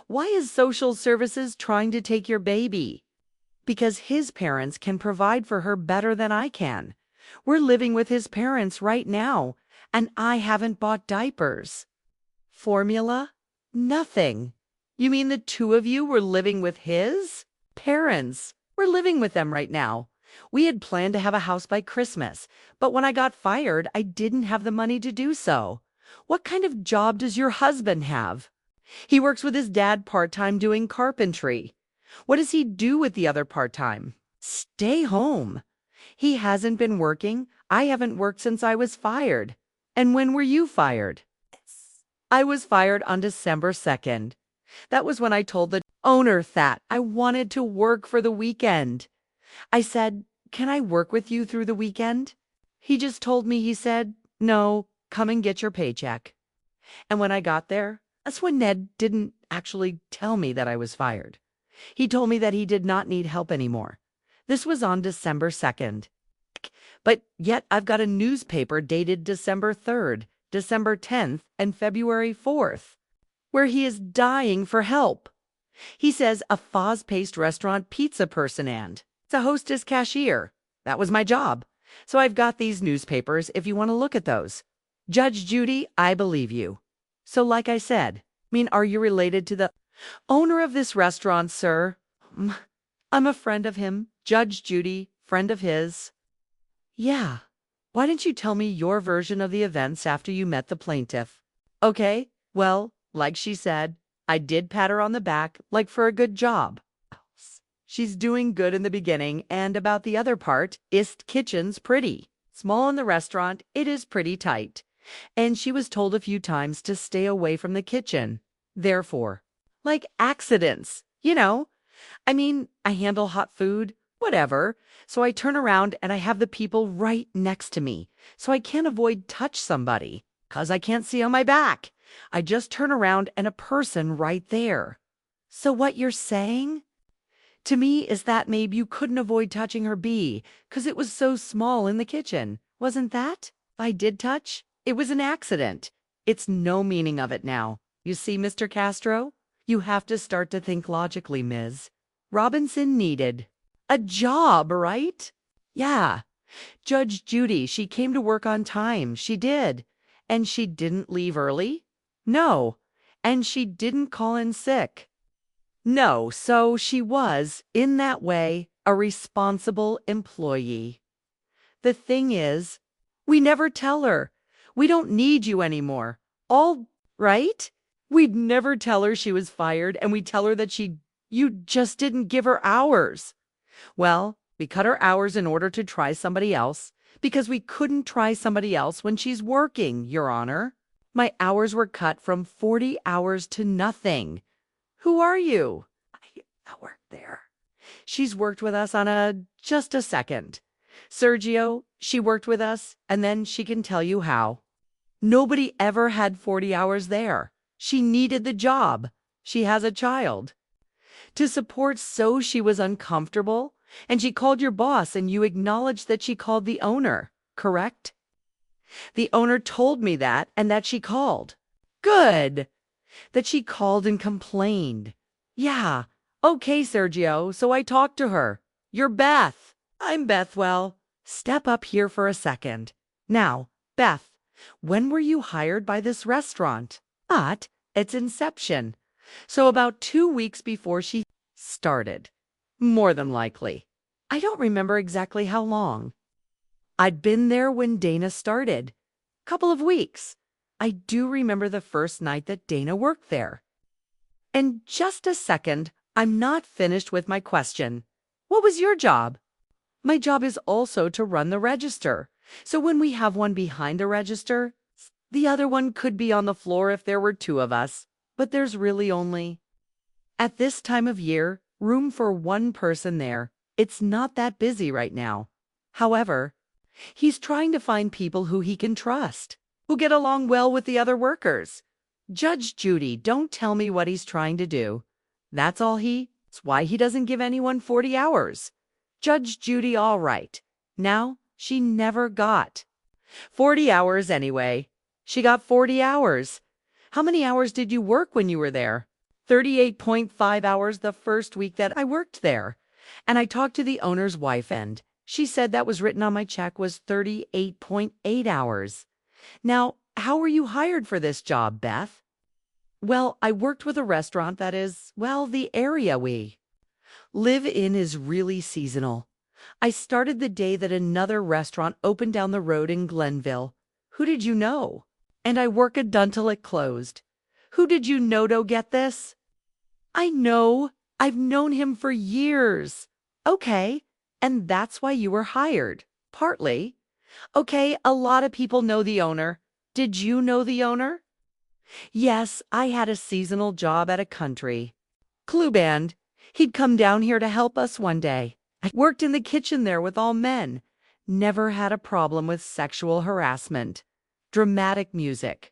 Why is social services trying to take your baby? Because his parents can provide for her better than I can. We're living with his parents right now, and I haven't bought diapers. Formula? Nothing. You mean the two of you were living with his parents? We're living with them right now. We had planned to have a house by Christmas, but when I got fired, I didn't have the money to do so. What kind of job does your husband have? He works with his dad part-time doing carpentry. What does he do with the other part-time? Stay home. He hasn't been working. I haven't worked since I was fired. And when were you fired? I was fired on December 2nd. That was when I told the owner that I wanted to work for the weekend. I said, "Can I work with you through the weekend?" He just told me, he said, "No, come and get your paycheck." And when I got there, that's when Ned didn't actually tell me that I was fired. He told me that he did not need help anymore. This was on December 2nd. But yet I've got a newspaper dated December 3rd, December 10th, and February 4th, where he is dying for help. He says a fast-paced restaurant pizza person and it's a Hostess cashier. That was my job. So I've got these newspapers if you want to look at those. Judge Judy, I believe you. So like I said, are you related to the owner of this restaurant, sir? I'm a friend of him. Judge Judy, friend of his. Yeah. Why didn't you tell me your version of the events after you met the plaintiff? Okay, well, like she said, I did pat her on the back, like for a good job. She's doing good in the beginning, and about the other part, ist kitchen's pretty. Small in the restaurant, it is pretty tight. And she was told a few times to stay away from the kitchen. Therefore, like accidents, I handle hot food, whatever. So I turn around and I have the people right next to me. So I can't avoid touch somebody, 'cause I can't see on my back. I just turn around and a person right there. So what you're saying to me is that maybe you couldn't avoid touching her bee, 'cause it was so small in the kitchen. Wasn't that? If I did touch, it was an accident. It's no meaning of it now. You see, Mr. Castro? You have to start to think logically, Ms. Robinson needed a job, right? Yeah. Judge Judy, she came to work on time. She did. And she didn't leave early? No. And she didn't call in sick? No. So she was, in that way, a responsible employee. The thing is, we never tell her. We don't need you anymore. All right? We'd never tell her she was fired, and we tell her that you just didn't give her hours. Well, we cut her hours in order to try somebody else, because we couldn't try somebody else when she's working, Your Honor. My hours were cut from 40 hours to nothing. Who are you? I work there. She's worked with us on just a second. Sergio, she worked with us, and then she can tell you how. Nobody ever had 40 hours there. She needed the job. She has a child to support, so she was uncomfortable, and she called your boss, and you acknowledged that she called the owner, correct? The owner told me that, and that she called. Good. That she called and complained. Yeah. Okay, Sergio, so I talked to her. You're Beth. I'm Beth. Well, step up here for a second. Now, Beth, when were you hired by this restaurant? At its inception. So about 2 weeks before she started. More than likely. I don't remember exactly how long. I'd been there when Dana started. Couple of weeks. I do remember the first night that Dana worked there. And just a second, I'm not finished with my question. What was your job? My job is also to run the register. So when we have one behind a register, the other one could be on the floor if there were two of us. But there's really only, at this time of year, room for one person there. It's not that busy right now. However, he's trying to find people who he can trust, who get along well with the other workers. Judge Judy, don't tell me what he's trying to do. That's why he doesn't give anyone 40 hours. Judge Judy, all right. Now, she never got 40 hours anyway. She got 40 hours. How many hours did you work when you were there? 38.5 hours the first week that I worked there. And I talked to the owner's wife, and she said that was written on my check was 38.8 hours. Now, how were you hired for this job, Beth? Well, I worked with a restaurant that is, well, the area we live in is really seasonal. I started the day that another restaurant opened down the road in Glenville. Who did you know? And I work until it closed. Who did you know to get this? I know. I've known him for years. Okay. And that's why you were hired. Partly. Okay, a lot of people know the owner. Did you know the owner? Yes, I had a seasonal job at a country clue band. He'd come down here to help us one day. I worked in the kitchen there with all men. Never had a problem with sexual harassment. Dramatic music.